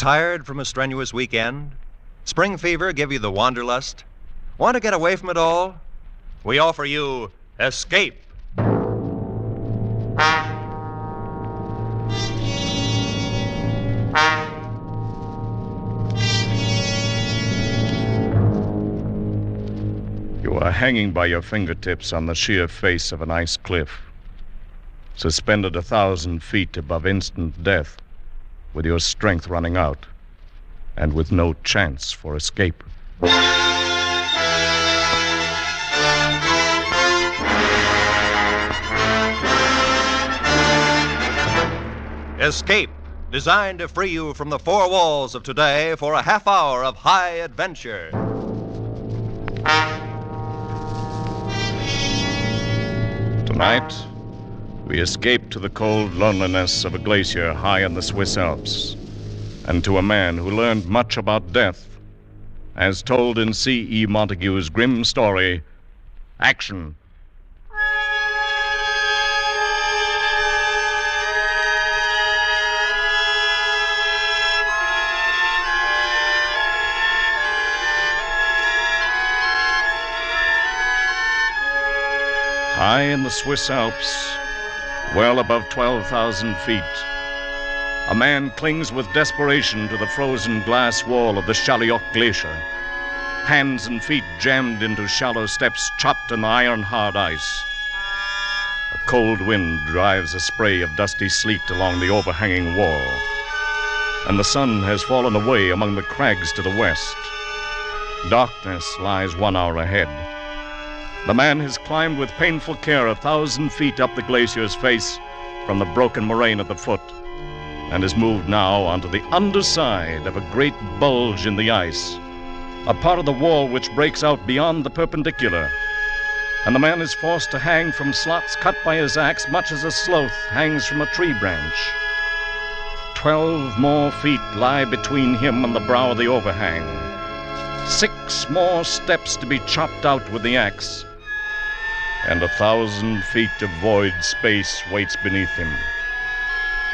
Tired from a strenuous weekend? Spring fever give you the wanderlust? Want to get away from it all? We offer you Escape. You are hanging by your fingertips on the sheer face of an ice cliff, suspended 1,000 feet above instant death, with your strength running out, and with no chance for escape. Escape, designed to free you from the four walls of today for a half hour of high adventure. Tonight, we escape to the cold loneliness of a glacier high in the Swiss Alps, and to a man who learned much about death, as told in C.E. Montague's grim story, Action. High in the Swiss Alps, well above 12,000 feet, a man clings with desperation to the frozen glass wall of the Charlie Glacier, hands and feet jammed into shallow steps chopped in iron-hard ice. A cold wind drives a spray of dusty sleet along the overhanging wall, and the sun has fallen away among the crags to the west. Darkness lies 1 hour ahead. The man has climbed with painful care 1,000 feet up the glacier's face from the broken moraine at the foot, and has moved now onto the underside of a great bulge in the ice, a part of the wall which breaks out beyond the perpendicular. And the man is forced to hang from slots cut by his axe, much as a sloth hangs from a tree branch. 12 more feet lie between him and the brow of the overhang. 6 more steps to be chopped out with the axe, and 1,000 feet of void space waits beneath him.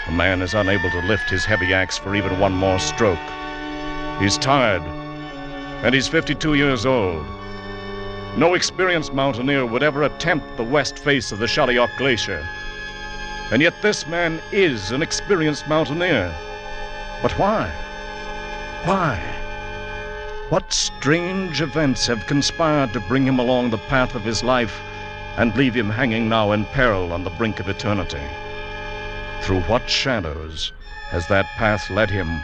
The man is unable to lift his heavy axe for even one more stroke. He's tired, and he's 52 years old. No experienced mountaineer would ever attempt the west face of the Charlie Glacier. And yet this man is an experienced mountaineer. But why? Why? What strange events have conspired to bring him along the path of his life and leave him hanging now in peril on the brink of eternity? Through what shadows has that path led him,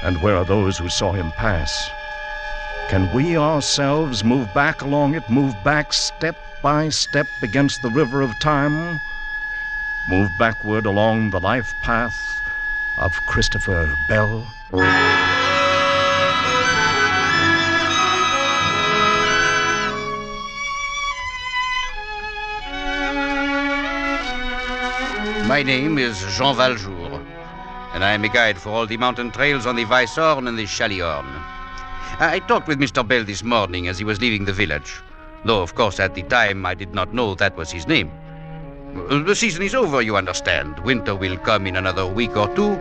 and where are those who saw him pass? Can we ourselves move back along it, move back step by step against the river of time, move backward along the life path of Christopher Bell? My name is Jean Valjour, and I am a guide for all the mountain trails on the Weisshorn and the Chalihorn. I talked with Mr. Bell this morning as he was leaving the village, though, of course, at the time I did not know that was his name. The season is over, you understand. Winter will come in another week or two,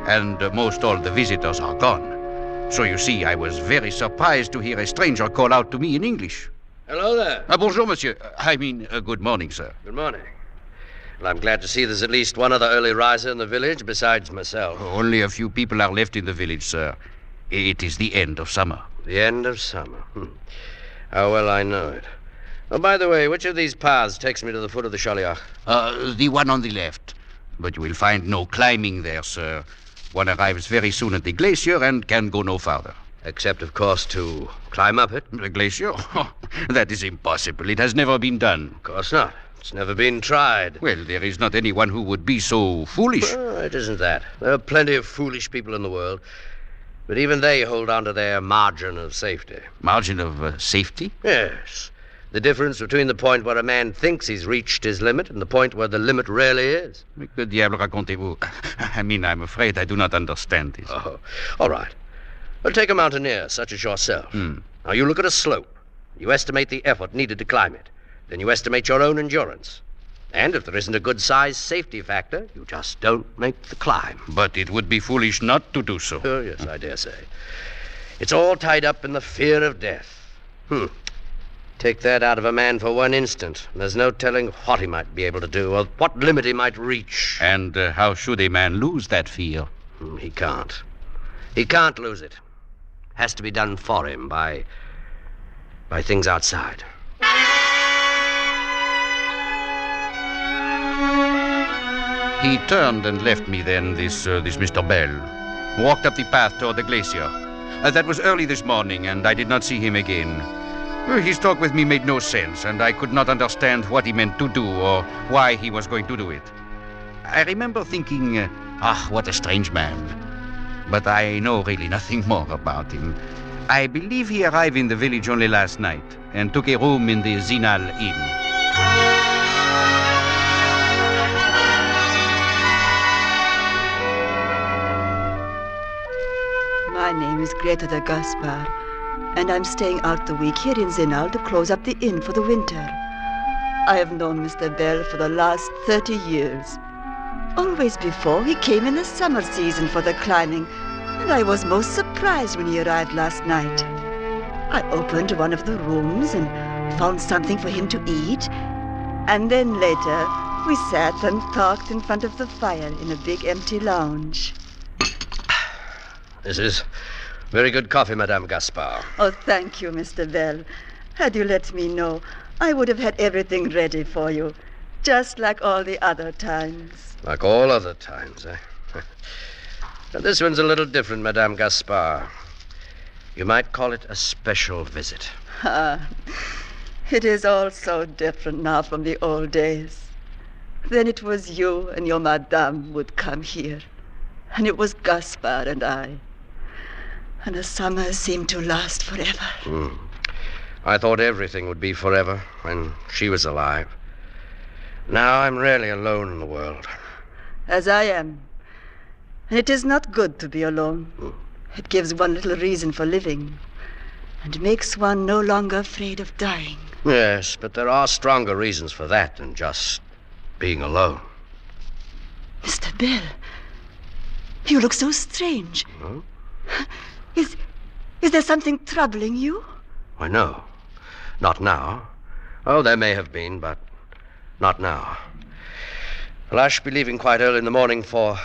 and most all the visitors are gone. So you see, I was very surprised to hear a stranger call out to me in English. Hello there. Bonjour, monsieur. I mean, good morning, sir. Good morning. Well, I'm glad to see there's at least one other early riser in the village besides myself. Only a few people are left in the village, sir. It is the end of summer. The end of summer. How well I know it. Oh, by the way, which of these paths takes me to the foot of the Charlie? The one on the left. But you will find no climbing there, sir. One arrives very soon at the glacier and can go no farther. Except, of course, to climb up it. The glacier? That is impossible. It has never been done. Of course not. It's never been tried. Well, there is not anyone who would be so foolish. Oh, it isn't that. There are plenty of foolish people in the world. But even they hold on to their margin of safety. Margin of safety? Yes. The difference between the point where a man thinks he's reached his limit and the point where the limit really is. Que diable racontez-vous? I mean, I'm afraid I do not understand this. Oh, all right. Well, take a mountaineer such as yourself. Now, you look at a slope. You estimate the effort needed to climb it. Then you estimate your own endurance. And if there isn't a good-sized safety factor, you just don't make the climb. But it would be foolish not to do so. Oh, yes, I dare say. It's all tied up in the fear of death. Take that out of a man for one instant. There's no telling what he might be able to do or what limit he might reach. And how should a man lose that fear? He can't. He can't lose it. Has to be done for him by things outside. He turned and left me then, this Mr. Bell. Walked up the path toward the glacier. That was early this morning, and I did not see him again. His talk with me made no sense, and I could not understand what he meant to do or why he was going to do it. I remember thinking, what a strange man. But I know really nothing more about him. I believe he arrived in the village only last night and took a room in the Zinal Inn. My name is Greta de Gaspar, and I'm staying out the week here in Zinal to close up the inn for the winter. I have known Mr. Bell for the last 30 years. Always before, he came in the summer season for the climbing, and I was most surprised when he arrived last night. I opened one of the rooms and found something for him to eat, and then later we sat and talked in front of the fire in a big empty lounge. This is very good coffee, Madame Gaspar. Oh, thank you, Mr. Bell. Had you let me know, I would have had everything ready for you, just like all the other times. Like all other times, eh? Now, this one's a little different, Madame Gaspar. You might call it a special visit. It is all so different now from the old days. Then it was you and your madame would come here, and it was Gaspar and I. And the summer seemed to last forever. I thought everything would be forever when she was alive. Now I'm really alone in the world. As I am. And it is not good to be alone. It gives one little reason for living and makes one no longer afraid of dying. Yes, but there are stronger reasons for that than just being alone. Mr. Bell, you look so strange. Is there something troubling you? Why, no. Not now. Oh, there may have been, but not now. Well, I shall be leaving quite early in the morning for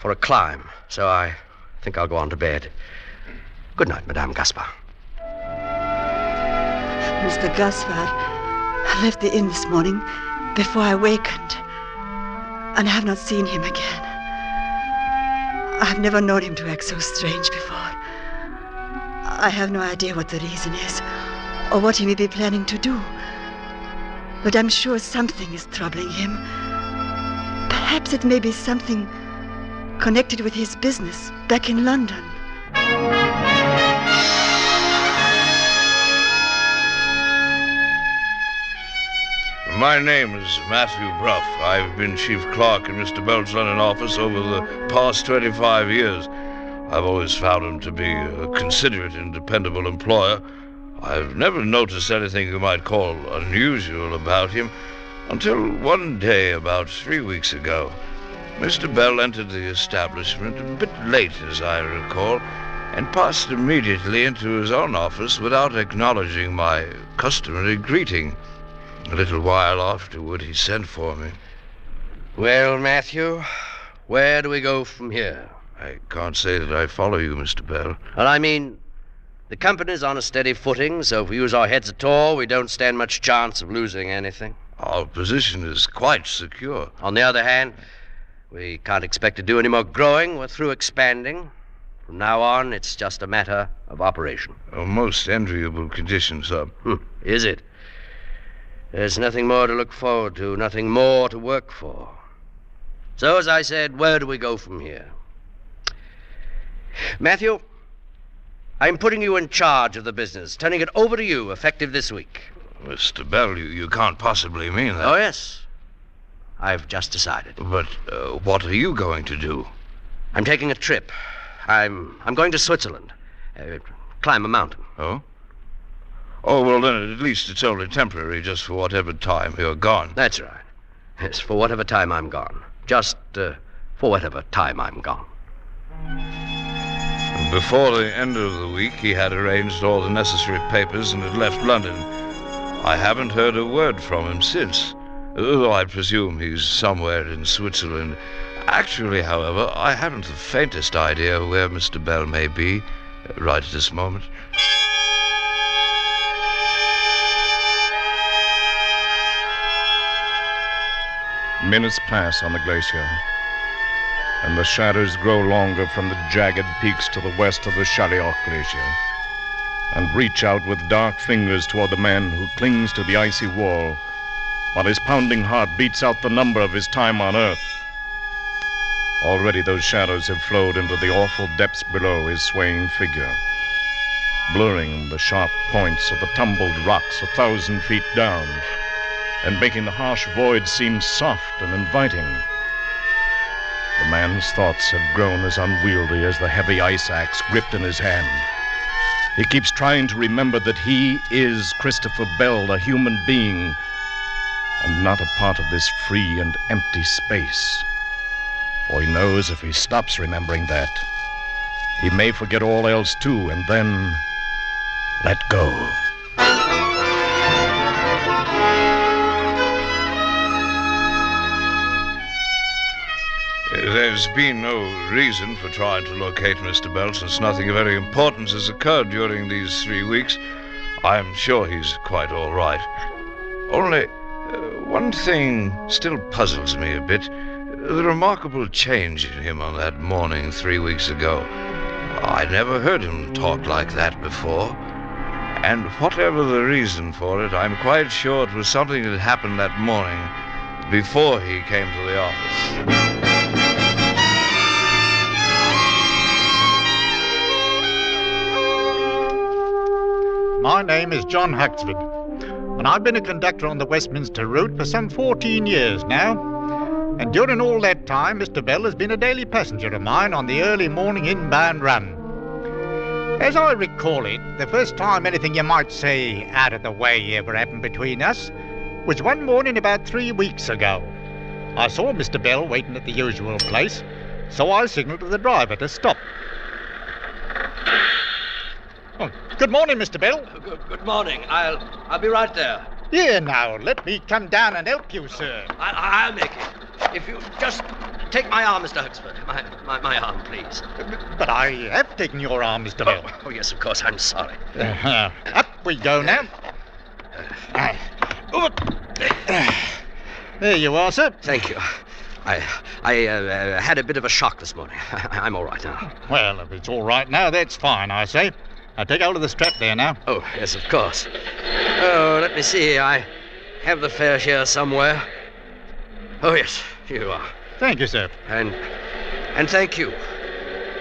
a climb, so I think I'll go on to bed. Good night, Madame Gaspar. Mr. Gaspar, I left the inn this morning before I wakened, and I have not seen him again. I have never known him to act so strange before. I have no idea what the reason is, or what he may be planning to do. But I'm sure something is troubling him. Perhaps it may be something connected with his business back in London. My name is Matthew Bruff. I've been chief clerk in Mr. Bell's London office over the past 25 years. I've always found him to be a considerate and dependable employer. I've never noticed anything you might call unusual about him until one day about 3 weeks ago. Mr. Bell entered the establishment a bit late, as I recall, and passed immediately into his own office without acknowledging my customary greeting. A little while afterward, he sent for me. Well, Matthew, where do we go from here? I can't say that I follow you, Mr. Bell. Well, I mean, the company's on a steady footing, so if we use our heads at all, we don't stand much chance of losing anything. Our position is quite secure. On the other hand, we can't expect to do any more growing. We're through expanding. From now on, it's just a matter of operation. A most enviable condition, sir. Is it? There's nothing more to look forward to, nothing more to work for. So, as I said, where do we go from here? Matthew, I'm putting you in charge of the business, turning it over to you, effective this week. Mr. Bell, you can't possibly mean that. Oh, yes. I've just decided. But what are you going to do? I'm taking a trip. I'm going to Switzerland. Climb a mountain. Oh? Oh, well, then at least it's only temporary, just for whatever time you're gone. That's right. Yes, for whatever time I'm gone. Just for whatever time I'm gone. Before the end of the week, he had arranged all the necessary papers and had left London. I haven't heard a word from him since, though I presume he's somewhere in Switzerland. Actually, however, I haven't the faintest idea where Mr. Bell may be right at this moment. Minutes pass on the glacier, and the shadows grow longer from the jagged peaks to the west of the Charlie Glacier, and reach out with dark fingers toward the man who clings to the icy wall, while his pounding heart beats out the number of his time on Earth. Already those shadows have flowed into the awful depths below his swaying figure, blurring the sharp points of the tumbled rocks 1,000 feet down, and making the harsh void seem soft and inviting. The man's thoughts have grown as unwieldy as the heavy ice axe gripped in his hand. He keeps trying to remember that he is Christopher Bell, a human being, and not a part of this free and empty space. For he knows if he stops remembering that, he may forget all else too, and then let go. There's been no reason for trying to locate Mr. Bell, since nothing of any importance has occurred during these 3 weeks. I'm sure he's quite all right. Only one thing still puzzles me a bit. The remarkable change in him on that morning 3 weeks ago. I never heard him talk like that before. And whatever the reason for it, I'm quite sure it was something that happened that morning before he came to the office. My name is John Huxford, and I've been a conductor on the Westminster route for some 14 years now. And during all that time, Mr. Bell has been a daily passenger of mine on the early morning inbound run. As I recall it, the first time anything you might say out of the way ever happened between us was one morning about 3 weeks ago. I saw Mr. Bell waiting at the usual place, so I signalled to the driver to stop. Oh, good morning, Mr. Bell. Good morning. I'll be right there. Here now, let me come down and help you, sir. I'll make it. If you just take my arm, Mr. Huxford. My arm, please. But I have taken your arm, Mr. Bell. Oh, yes, of course. I'm sorry. Up we go now. There you are, sir. Thank you. I had a bit of a shock this morning. I'm all right now. Well, if it's all right now, that's fine, I say. Now take hold of the strap there now. Oh, yes, of course. Oh, let me see. I have the fare here somewhere. Oh, yes, here you are. Thank you, sir. And thank you.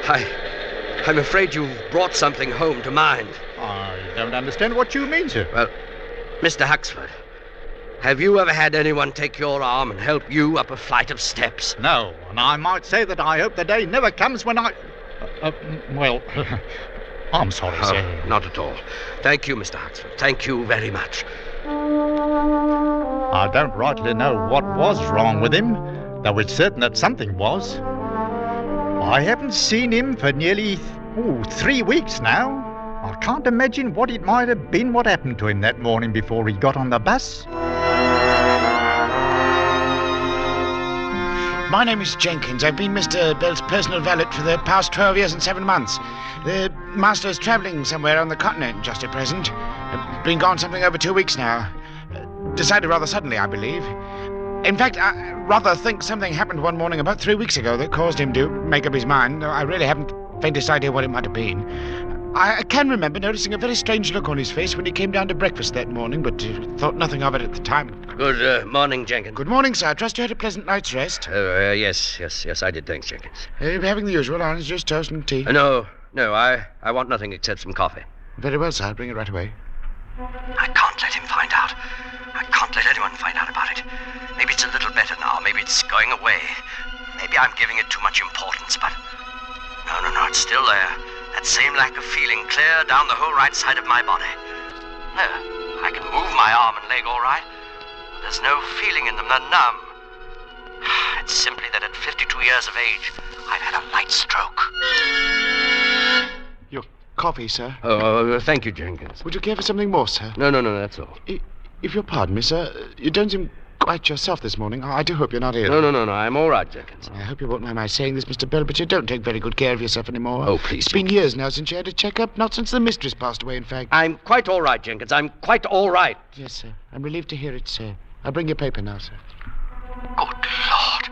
I'm afraid you've brought something home to mind. I don't understand what you mean, sir. Well, Mr. Huxford, have you ever had anyone take your arm and help you up a flight of steps? No, and I might say that I hope the day never comes when I... well, I'm sorry, sir. Not at all. Thank you, Mr. Huxford. Thank you very much. I don't rightly know what was wrong with him, though it's certain that something was. I haven't seen him for nearly 3 weeks now. I can't imagine what it might have been what happened to him that morning before he got on the bus. My name is Jenkins. I've been Mr. Bell's personal valet for the past 12 years and 7 months. The master's travelling somewhere on the continent just at present. Been gone something over 2 weeks now. Decided rather suddenly, I believe. In fact, I rather think something happened one morning about 3 weeks ago that caused him to make up his mind. I really haven't the faintest idea what it might have been. I can remember noticing a very strange look on his face when he came down to breakfast that morning, but thought nothing of it at the time. Good morning, Jenkins. Good morning, sir. I trust you had a pleasant night's rest. Yes, I did. Thanks, Jenkins. Having the usual, orange juice, toast, and tea. No, I want nothing except some coffee. Very well, sir. I'll bring it right away. I can't let him find out. I can't let anyone find out about it. Maybe it's a little better now. Maybe it's going away. Maybe I'm giving it too much importance, but... No, it's still there. That same lack of feeling clear down the whole right side of my body. There, I can move my arm and leg all right. There's no feeling in them. They're numb. It's simply that at 52 years of age, I've had a light stroke. Your coffee, sir. Oh, thank you, Jenkins. Would you care for something more, sir? No, that's all. If you'll pardon me, sir, you don't seem quite yourself this morning. I do hope you're not ill. No, I'm all right, Jenkins. I hope you won't mind my saying this, Mr. Bell, but you don't take very good care of yourself anymore. Oh, please, It's been years now since you had a checkup, not since the mistress passed away, in fact. I'm quite all right, Jenkins. I'm quite all right. Yes, sir. I'm relieved to hear it, sir. I'll bring your paper now, sir. Good Lord.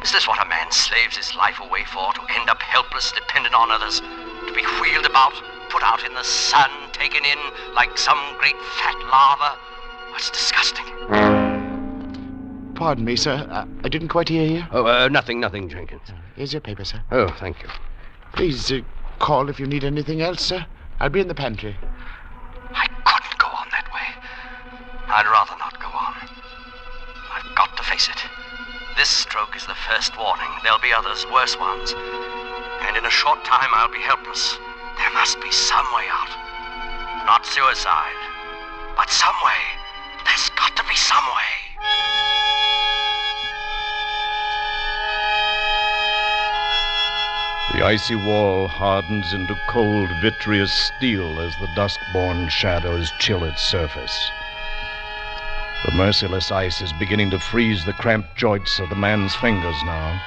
Is this what a man slaves his life away for? To end up helpless, dependent on others? To be wheeled about, put out in the sun, taken in like some great fat larva? It's disgusting. Pardon me, sir. I didn't quite hear you. Oh, nothing, Jenkins. Here's your paper, sir. Oh, thank you. Please call if you need anything else, sir. I'll be in the pantry. I couldn't go on that way. I'd rather not go on. I've got to face it. This stroke is the first warning. There'll be others, worse ones. And in a short time, I'll be helpless. There must be some way out. Not suicide, but some way. There's got to be some way. The icy wall hardens into cold, vitreous steel as the dusk-born shadows chill its surface. The merciless ice is beginning to freeze the cramped joints of the man's fingers now,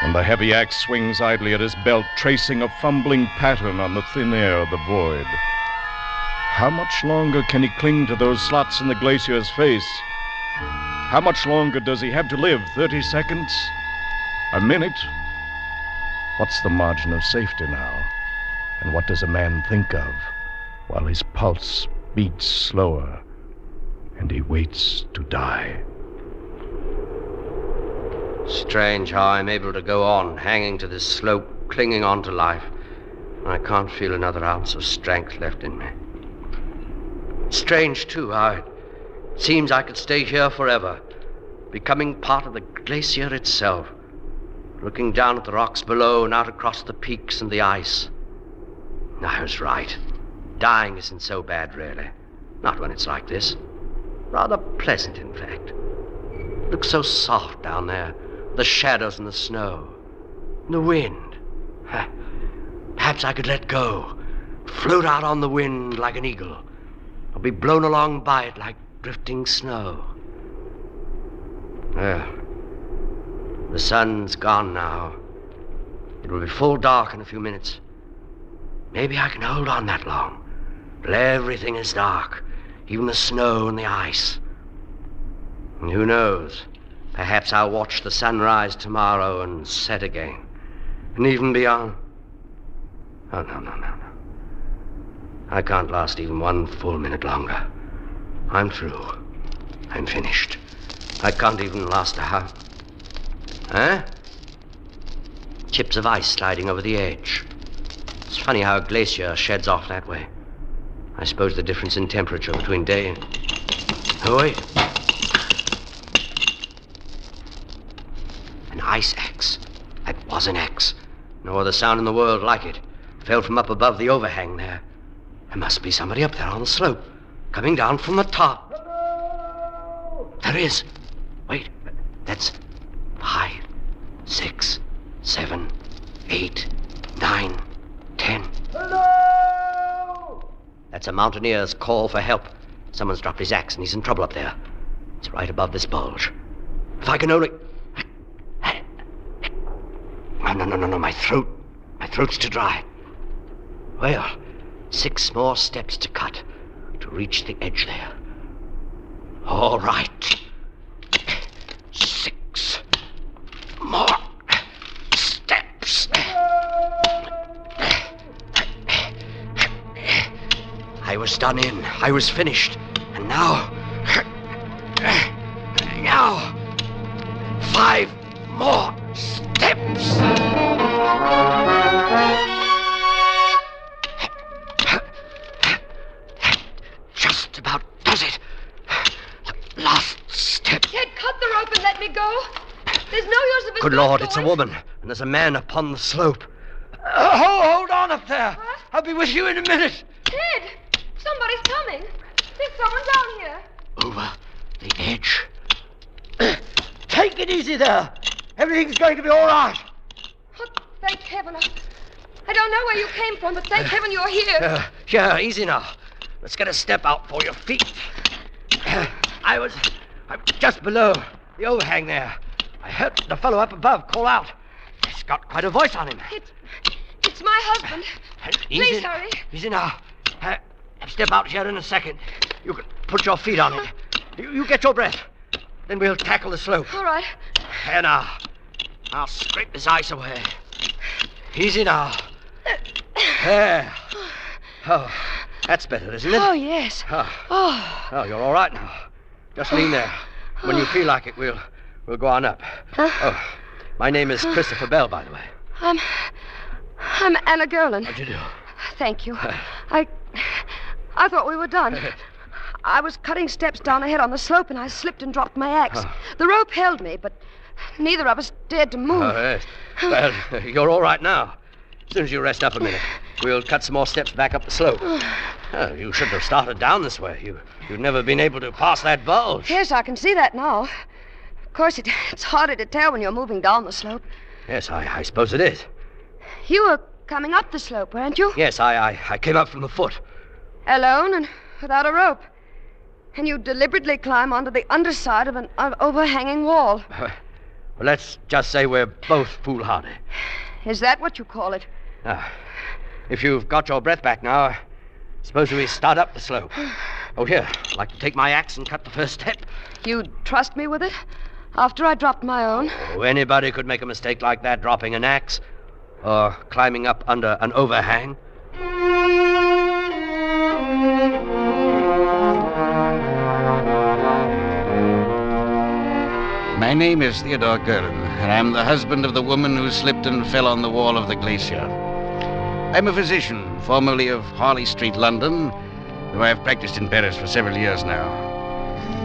and the heavy axe swings idly at his belt, tracing a fumbling pattern on the thin air of the void. How much longer can he cling to those slots in the glacier's face? How much longer does he have to live? 30 seconds? A minute? What's the margin of safety now? And what does a man think of while his pulse beats slower and he waits to die? Strange how I'm able to go on, hanging to this slope, clinging on to life. I can't feel another ounce of strength left in me. Strange, too, how it seems I could stay here forever, becoming part of the glacier itself, looking down at the rocks below and out across the peaks and the ice. I was right. Dying isn't so bad, really. Not when it's like this. Rather pleasant, in fact. It looks so soft down there, the shadows and the snow, and the wind. Perhaps I could let go, float out on the wind like an eagle, or be blown along by it like drifting snow. Well, the sun's gone now. It will be full dark in a few minutes. Maybe I can hold on that long, till everything is dark, even the snow and the ice. And who knows, perhaps I'll watch the sunrise tomorrow and set again, and even beyond. Oh, no. I can't last even one full minute longer. I'm through. I'm finished. I can't even last a half. Huh? Chips of ice sliding over the edge. It's funny how a glacier sheds off that way. I suppose the difference in temperature between day and... Oh, wait. An ice axe. That was an axe. No other sound in the world like it. Fell from up above the overhang there. There must be somebody up there on the slope, coming down from the top. Hello! There is. Wait, that's 5, 6, 7, 8, 9, 10. Hello! That's a mountaineer's call for help. Someone's dropped his axe and he's in trouble up there. It's right above this bulge. If I can only... No, my throat's too dry. Well, 6 more steps to cut to reach the edge there. All right. 6 more steps. I was done in. I was finished. And now... Now... 5 more steps. Just about does it. The last step. Kid, cut the rope and let me go. There's no use of it. Good Lord, it's a woman, and there's a man upon the slope. Hold on up there. What? I'll be with you in a minute. Kid, somebody's coming. There's someone down here. Over the edge. 10 Take it easy there. Everything's going to be all right. Oh, thank heaven. I don't know where you came from, but thank heaven you're here. Here, easy now. Let's get a step out for your feet. I'm just below the overhang there. I heard the fellow up above call out. He's got quite a voice on him. It's my husband. Please hurry. Easy now. Step out here in a second. You can put your feet on it. You get your breath. Then we'll tackle the slope. All right. Here now. I'll scrape this ice away. Easy now. There. Oh, that's better, isn't it? Oh, yes. Oh, you're all right now. Just lean there. When you feel like it, we'll go on up. Oh, my name is Christopher Bell, by the way. I'm Anna Gerlin. How'd you do? Thank you. I thought we were done. I was cutting steps down ahead on the slope, and I slipped and dropped my axe. The rope held me, but neither of us dared to move. Oh, yes. Well, you're all right now. As soon as you rest up a minute, we'll cut some more steps back up the slope. Oh, you shouldn't have started down this way. You've never been able to pass that bulge. Yes, I can see that now. Of course, it's harder to tell when you're moving down the slope. Yes, I suppose it is. You were coming up the slope, weren't you? Yes, I came up from the foot. Alone and without a rope. And you deliberately climb onto the underside of an overhanging wall. Well, let's just say we're both foolhardy. Is that what you call it? If you've got your breath back now, suppose we start up the slope. Oh, here, I'd like to take my axe and cut the first step. You'd trust me with it? After I dropped my own? Oh, anybody could make a mistake like that, dropping an axe. Or climbing up under an overhang. My name is Theodore Kearns, and I'm the husband of the woman who slipped and fell on the wall of the glacier. I'm a physician, formerly of Harley Street, London, though I've practiced in Paris for several years now.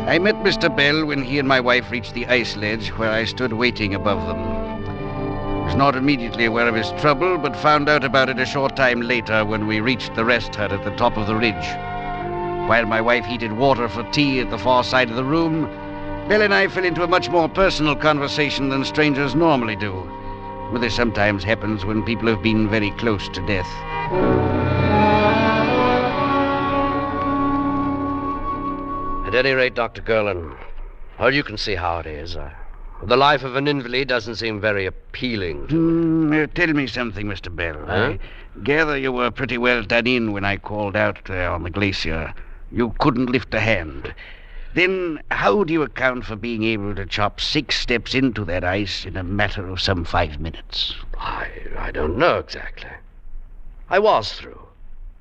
I met Mr. Bell when he and my wife reached the ice ledge where I stood waiting above them. I was not immediately aware of his trouble, but found out about it a short time later when we reached the rest hut at the top of the ridge. While my wife heated water for tea at the far side of the room, Bell and I fell into a much more personal conversation than strangers normally do. Well, this sometimes happens when people have been very close to death. At any rate, Dr. Gerlin, well, you can see how it is. The life of an invalid doesn't seem very appealing to me. Tell me something, Mr. Bell. Huh? I gather you were pretty well done in when I called out there on the glacier. You couldn't lift a hand. Then how do you account for being able to chop 6 steps into that ice in a matter of some 5 minutes? I don't know exactly. I was through.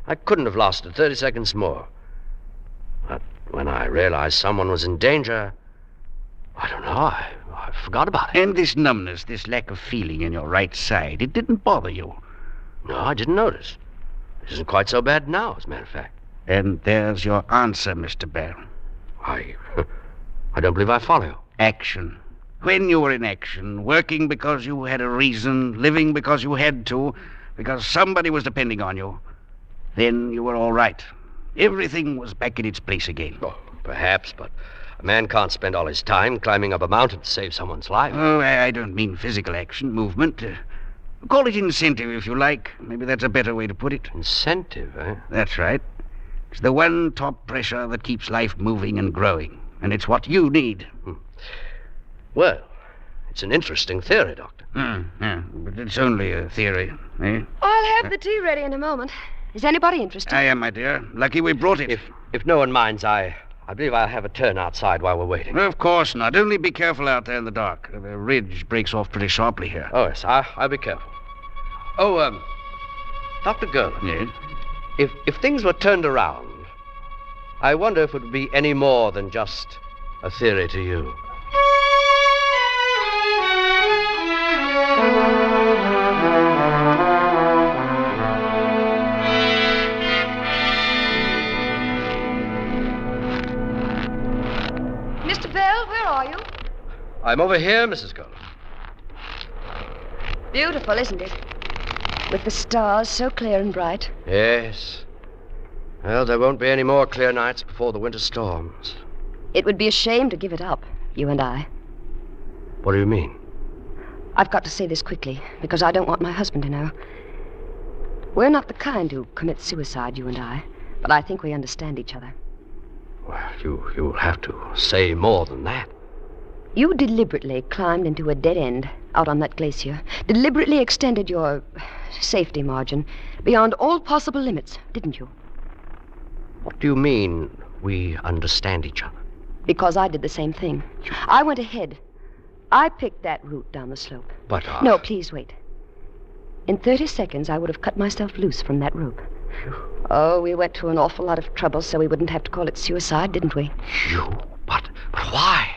I couldn't have lasted 30 seconds more. But when I realized someone was in danger, I don't know, I forgot about it. And this numbness, this lack of feeling in your right side, it didn't bother you? No, I didn't notice. It isn't quite so bad now, as a matter of fact. And there's your answer, Mr. Bell. I don't believe I follow. Action. When you were in action, working because you had a reason, living because you had to, because somebody was depending on you, then you were all right. Everything was back in its place again. Oh, perhaps, but a man can't spend all his time climbing up a mountain to save someone's life. Oh, I don't mean physical action, movement. Call it incentive, if you like. Maybe that's a better way to put it. Incentive, eh? That's right. It's the one top pressure that keeps life moving and growing. And it's what you need. Well, it's an interesting theory, Doctor. Yeah, but it's only a theory, eh? I'll have the tea ready in a moment. Is anybody interested? I am, my dear. Lucky we brought it. If no one minds, I believe I'll have a turn outside while we're waiting. Of course not. Only be careful out there in the dark. The ridge breaks off pretty sharply here. Oh, yes, I'll be careful. Oh, Dr. Gerlin. Yes? If things were turned around, I wonder if it would be any more than just a theory to you. Mr. Bell, where are you? I'm over here, Mrs. Gerlin. Beautiful, isn't it? With the stars so clear and bright. Yes. Well, there won't be any more clear nights before the winter storms. It would be a shame to give it up, you and I. What do you mean? I've got to say this quickly, because I don't want my husband to know. We're not the kind who commit suicide, you and I, but I think we understand each other. Well, you'll have to say more than that. You deliberately climbed into a dead end out on that glacier, deliberately extended your safety margin beyond all possible limits, didn't you? What do you mean, we understand each other? Because I did the same thing. I went ahead. I picked that route down the slope. But, No, please wait. In 30 seconds, I would have cut myself loose from that rope. Oh, we went to an awful lot of trouble so we wouldn't have to call it suicide, didn't we? You? But why?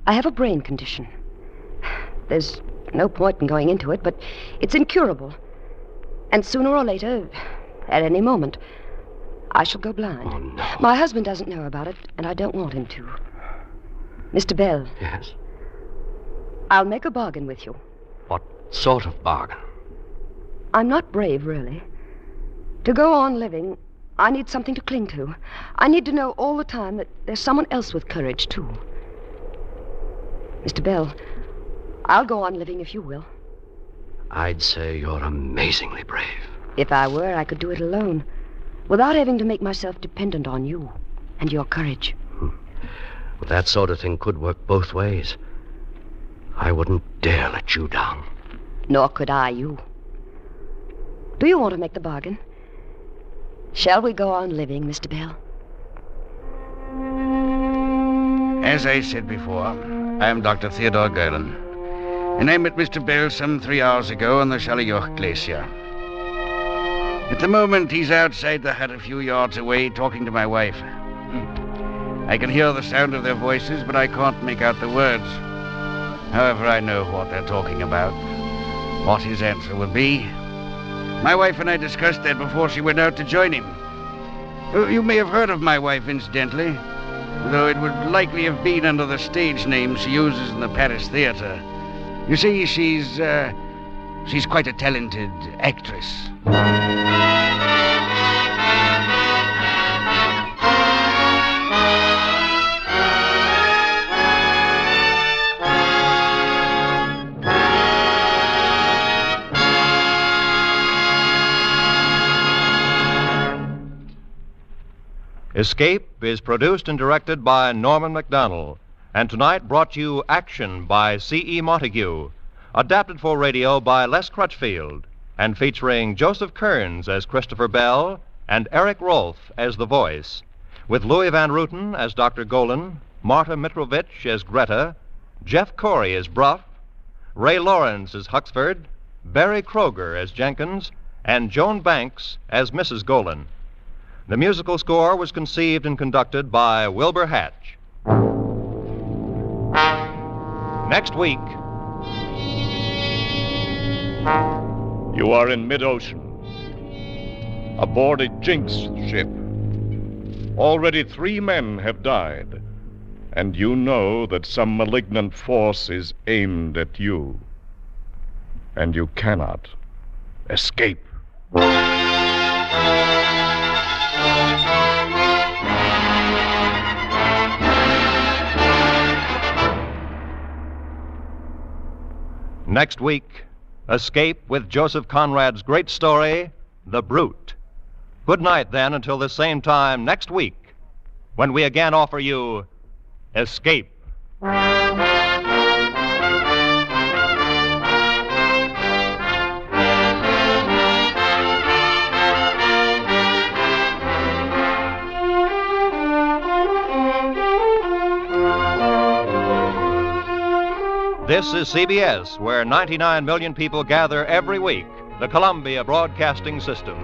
I have a brain condition. There's no point in going into it, but it's incurable. And sooner or later, at any moment, I shall go blind. Oh, no. My husband doesn't know about it, and I don't want him to. Mr. Bell. Yes? I'll make a bargain with you. What sort of bargain? I'm not brave, really. To go on living, I need something to cling to. I need to know all the time that there's someone else with courage, too. Mr. Bell, I'll go on living if you will. I'd say you're amazingly brave. If I were, I could do it alone, without having to make myself dependent on you and your courage. Well, that sort of thing could work both ways. I wouldn't dare let you down. Nor could I you. Do you want to make the bargain? Shall we go on living, Mr. Bell? As I said before, I am Dr. Theodore Gerlin, and I met Mr. Bell some 3 hours ago on the Charlie Glacier. At the moment, he's outside the hut a few yards away talking to my wife. I can hear the sound of their voices, but I can't make out the words. However, I know what they're talking about, what his answer will be. My wife and I discussed that before she went out to join him. You may have heard of my wife, incidentally, though it would likely have been under the stage name she uses in the Paris theater. You see, she's quite a talented actress. Escape is produced and directed by Norman MacDonald, and tonight brought you Action by C.E. Montague, adapted for radio by Les Crutchfield, and featuring Joseph Kearns as Christopher Bell and Eric Rolfe as the voice, with Louis Van Rooten as Dr. Golan, Marta Mitrovich as Greta, Jeff Corey as Bruff, Ray Lawrence as Huxford, Barry Kroeger as Jenkins, and Joan Banks as Mrs. Golan. The musical score was conceived and conducted by Wilbur Hatch. Next week. You are in mid-ocean, aboard a Jinx ship. Already 3 men have died, and you know that some malignant force is aimed at you. And you cannot escape. Next week, Escape with Joseph Conrad's great story, The Brute. Good night, then, until the same time next week, when we again offer you Escape. This is CBS, where 99 million people gather every week, the Columbia Broadcasting System.